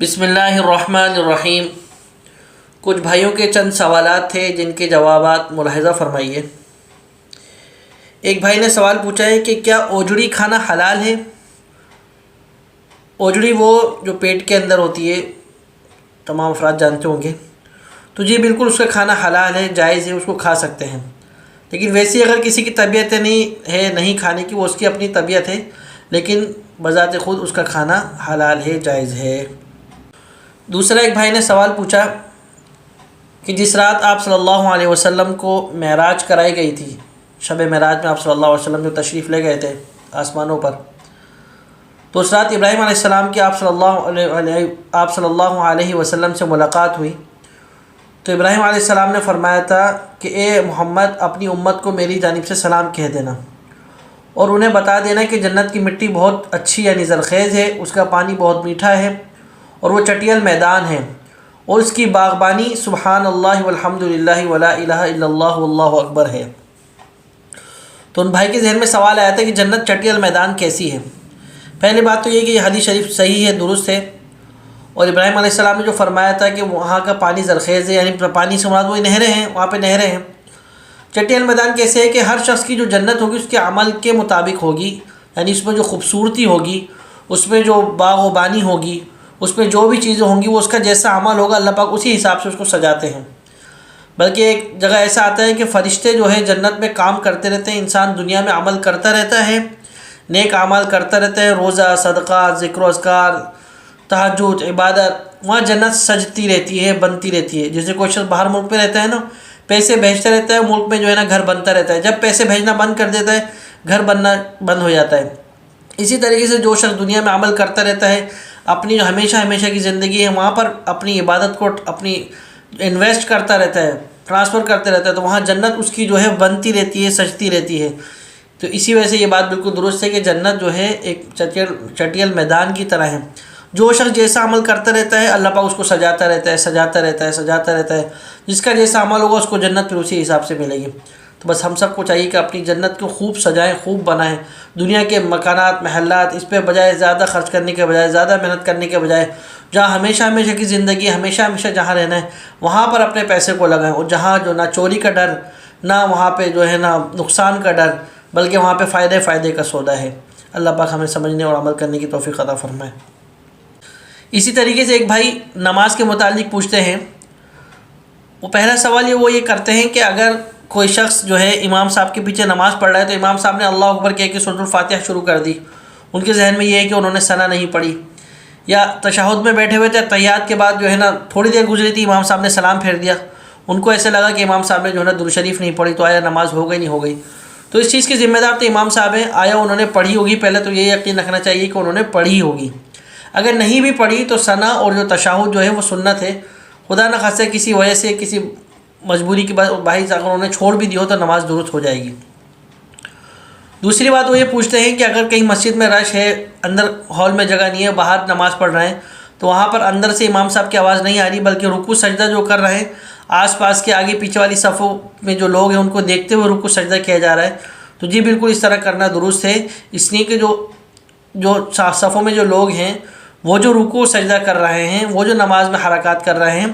بسم اللہ الرحمن الرحیم۔ کچھ بھائیوں کے چند سوالات تھے جن کے جوابات ملاحظہ فرمائیے۔ ایک بھائی نے سوال پوچھا ہے کہ کیا اوجڑی کھانا حلال ہے؟ اوجڑی وہ جو پیٹ کے اندر ہوتی ہے، تمام افراد جانتے ہوں گے، تو جی بالکل اس کا کھانا حلال ہے، جائز ہے، اس کو کھا سکتے ہیں۔ لیکن ویسے اگر کسی کی طبیعت نہیں کھانے کی، وہ اس کی اپنی طبیعت ہے، لیکن بذات خود اس کا کھانا حلال ہے، جائز ہے۔ دوسرا ایک بھائی نے سوال پوچھا کہ جس رات آپ صلی اللہ علیہ وسلم کو معراج کرائی گئی تھی، شب معراج میں آپ صلی اللہ علیہ وسلم جو تشریف لے گئے تھے آسمانوں پر، تو اس رات ابراہیم علیہ السلام کی آپ صلی اللہ علیہ وسلم سے ملاقات ہوئی، تو ابراہیم علیہ السلام نے فرمایا تھا کہ اے محمد، اپنی امت کو میری جانب سے سلام کہہ دینا اور انہیں بتا دینا کہ جنت کی مٹی بہت اچھی یعنی زرخیز ہے، اس کا پانی بہت میٹھا ہے اور وہ چٹیل میدان ہے، اور اس کی باغبانی سبحان اللہ والحمد للہ ولا الہ الا اللہ واللہ اکبر ہے۔ تو ان بھائی کے ذہن میں سوال آیا تھا کہ جنت چٹیل میدان کیسی ہے؟ پہلی بات تو یہ کہ یہ حدیث شریف صحیح ہے، درست ہے، اور ابراہیم علیہ السلام نے جو فرمایا تھا کہ وہاں کا پانی زرخیز ہے، یعنی پانی سے مراد وہی نہریں ہیں، وہاں پہ نہریں ہیں۔ چٹیل میدان کیسے ہے کہ ہر شخص کی جو جنت ہوگی اس کے عمل کے مطابق ہوگی، یعنی اس میں جو خوبصورتی ہوگی، اس میں جو باغ و بانی ہوگی، اس میں جو بھی چیزیں ہوں گی، وہ اس کا جیسا عمل ہوگا اللہ پاک اسی حساب سے اس کو سجاتے ہیں۔ بلکہ ایک جگہ ایسا آتا ہے کہ فرشتے جو ہے جنت میں کام کرتے رہتے ہیں، انسان دنیا میں عمل کرتا رہتا ہے، نیک اعمال کرتا رہتا ہے، روزہ، صدقہ، ذکر و اذکار، تہجد، عبادت، وہاں جنت سجتی رہتی ہے، بنتی رہتی ہے۔ جیسے کوئی شخص باہر ملک میں رہتا ہے نا، پیسے بھیجتا رہتا ہے، ملک میں جو ہے نا گھر بنتا رہتا ہے، جب پیسے بھیجنا بند کر دیتا ہے گھر بننا بند ہو جاتا ہے۔ اسی طریقے سے جو شخص دنیا میں عمل کرتا رہتا ہے، اپنی جو ہمیشہ کی زندگی ہے وہاں پر اپنی عبادت کو اپنی انویسٹ کرتا رہتا ہے، ٹرانسفر کرتے رہتا ہے، تو وہاں جنت اس کی جو ہے بنتی رہتی ہے، سجتی رہتی ہے۔ تو اسی وجہ سے یہ بات بالکل درست ہے کہ جنت جو ہے ایک چٹیل میدان کی طرح ہے۔ جو شخص جیسا عمل کرتا رہتا ہے اللہ پاک اس کو سجاتا رہتا ہے، جس کا جیسا عمل ہوگا اس کو جنت پھر اسی حساب سے ملے گی۔ تو بس ہم سب کو چاہیے کہ اپنی جنت کو خوب سجائیں، خوب بنائیں، دنیا کے مکانات، محلات، اس پہ بجائے زیادہ خرچ کرنے کے بجائے، زیادہ محنت کرنے کے بجائے، جہاں ہمیشہ کی زندگی، ہمیشہ جہاں رہنا ہے وہاں پر اپنے پیسے کو لگائیں، اور جہاں جو نہ چوری کا ڈر، نہ وہاں پہ جو ہے نہ نقصان کا ڈر، بلکہ وہاں پہ فائدے کا سودا ہے۔ اللہ پاک ہمیں سمجھنے اور عمل کرنے کی توفیق عطا فرمائے۔ اسی طریقے سے ایک بھائی نماز کے متعلق پوچھتے ہیں، وہ پہلا سوال وہ یہ کرتے ہیں کہ اگر کوئی شخص جو ہے امام صاحب کے پیچھے نماز پڑھ رہا ہے تو امام صاحب نے اللہ اکبر کہہ کے سورۃ الفاتحہ شروع کر دی، ان کے ذہن میں یہ ہے کہ انہوں نے ثنا نہیں پڑھی، یا تشہد میں بیٹھے ہوئے تھے، تحیات کے بعد جو ہے نا تھوڑی دیر گزری تھی، امام صاحب نے سلام پھیر دیا، ان کو ایسے لگا کہ امام صاحب نے جو ہے نا درود شریف نہیں پڑھی، تو آیا نماز ہو گئی نہیں ہو گئی؟ تو اس چیز کے ذمہ دار تو امام صاحب ہیں، آیا انہوں نے پڑھی ہوگی، پہلے تو یہ یقین رکھنا چاہیے کہ انہوں نے پڑھی ہوگی۔ اگر نہیں بھی پڑھی تو ثنا اور جو تشہد جو ہے وہ سنت ہے، خدا نہ خاصہ کسی وجہ سے، کسی مجبوری کی باعث اگر انہوں نے چھوڑ بھی دی ہو تو نماز درست ہو جائے گی۔ دوسری بات وہ یہ پوچھتے ہیں کہ اگر کہیں مسجد میں رش ہے، اندر ہال میں جگہ نہیں ہے، باہر نماز پڑھ رہے ہیں، تو وہاں پر اندر سے امام صاحب کی آواز نہیں آ رہی، بلکہ رکوع سجدہ جو کر رہے ہیں، آس پاس کے آگے پیچھے والی صفوں میں جو لوگ ہیں ان کو دیکھتے ہوئے رکوع سجدہ کیا جا رہا ہے، تو جی بالکل اس طرح کرنا درست ہے، اس لیے کہ جو صفوں میں جو لوگ ہیں وہ جو رکوع سجدہ کر رہے ہیں، وہ جو نماز میں حرکات کر رہے ہیں،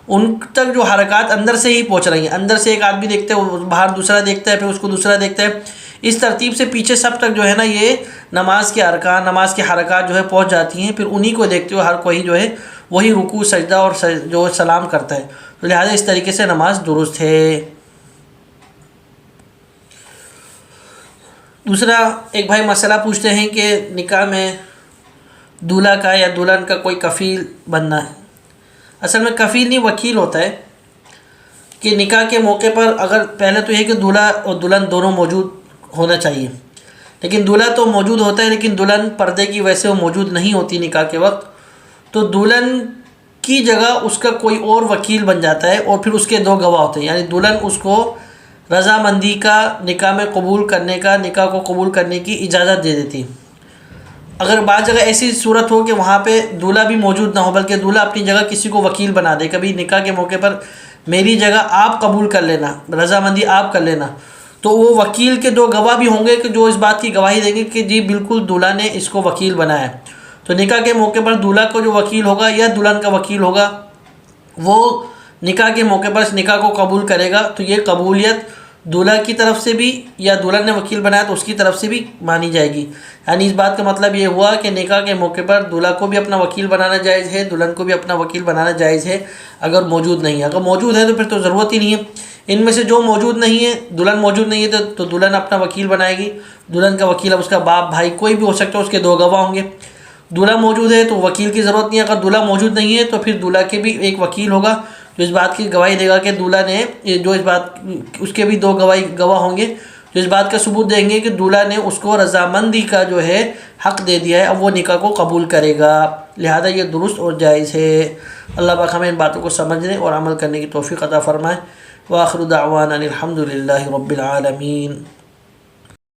ان تک جو حرکات اندر سے ہی پہنچ رہی ہیں، اندر سے ایک آدمی دیکھتا ہے، باہر دوسرا دیکھتا ہے، پھر اس کو دوسرا دیکھتا ہے، اس ترتیب سے پیچھے سب تک جو ہے نا یہ نماز کے ارکان، نماز کی حرکات جو ہے پہنچ جاتی ہیں، پھر انہی کو دیکھتے ہوئے ہر کوئی جو ہے وہی رکوع سجدہ اور جو سلام کرتا ہے، تو لہٰذا اس طریقے سے نماز درست ہے۔ دوسرا ایک بھائی مسئلہ پوچھتے ہیں کہ نکاح میں دولہا کا یا دلہن کا کوئی کفیل بننا ہے۔ اصل میں کفیل نہیں، وکیل ہوتا ہے، کہ نکاح کے موقع پر اگر پہلے تو یہ کہ دولہا اور دلہن دونوں موجود ہونا چاہیے، لیکن دولہا تو موجود ہوتا ہے لیکن دلہن پردے کی وجہ سے وہ موجود نہیں ہوتی نکاح کے وقت، تو دلہن کی جگہ اس کا کوئی اور وکیل بن جاتا ہے، اور پھر اس کے دو گواہ ہوتے ہیں، یعنی دلہن اس کو رضامندی کا نکاح میں قبول کرنے کا، نکاح کو قبول کرنے کی اجازت دے دیتی۔ اگر بعض جگہ ایسی صورت ہو کہ وہاں پہ دولہا بھی موجود نہ ہو، بلکہ دولہا اپنی جگہ کسی کو وکیل بنا دے، کبھی نکاح کے موقع پر میری جگہ آپ قبول کر لینا، رضامندی آپ کر لینا، تو وہ وکیل کے دو گواہ بھی ہوں گے کہ جو اس بات کی گواہی دیں گے کہ جی بالکل دولہا نے اس کو وکیل بنایا ہے، تو تو نکاح کے موقع پر دولہا کو جو وکیل ہوگا یا دلہن کا وکیل ہوگا وہ نکاح کے موقع پر اس نکاح کو قبول کرے گا، تو یہ قبولیت دولہا کی طرف سے بھی یا دلہن نے وکیل بنایا تو اس کی طرف سے بھی مانی جائے گی۔ یعنی اس بات کا مطلب یہ ہوا کہ نکاح کے موقع پر دولہا کو بھی اپنا وکیل بنانا جائز ہے، دلہن کو بھی اپنا وکیل بنانا جائز ہے اگر موجود نہیں ہے۔ اگر موجود ہے تو پھر تو ضرورت ہی نہیں ہے۔ ان میں سے جو موجود نہیں ہے، دلہن موجود نہیں ہے تو دلہن اپنا وکیل بنائے گی، دلہن کا وکیل اب اس کا باپ بھائی کوئی بھی ہو سکتا ہے، اس کے 2 گواہ ہوں گے۔ دولہا موجود ہے تو وکیل کی ضرورت نہیں ہے، اگر دولہا موجود نہیں ہے تو پھر دولہا کے بھی ایک وکیل ہوگا جو اس بات کی گواہی دے گا کہ دولہا نے جو اس بات اس کے بھی 2 گواہ ہوں گے جو اس بات کا ثبوت دیں گے کہ دولہا نے اس کو رضامندی کا جو ہے حق دے دیا ہے، اب وہ نکاح کو قبول کرے گا، لہذا یہ درست اور جائز ہے۔ اللہ پاک ہمیں ان باتوں کو سمجھنے اور عمل کرنے کی توفیق عطا فرمائے۔ وآخر دعوانا الحمد للہ رب العالمین۔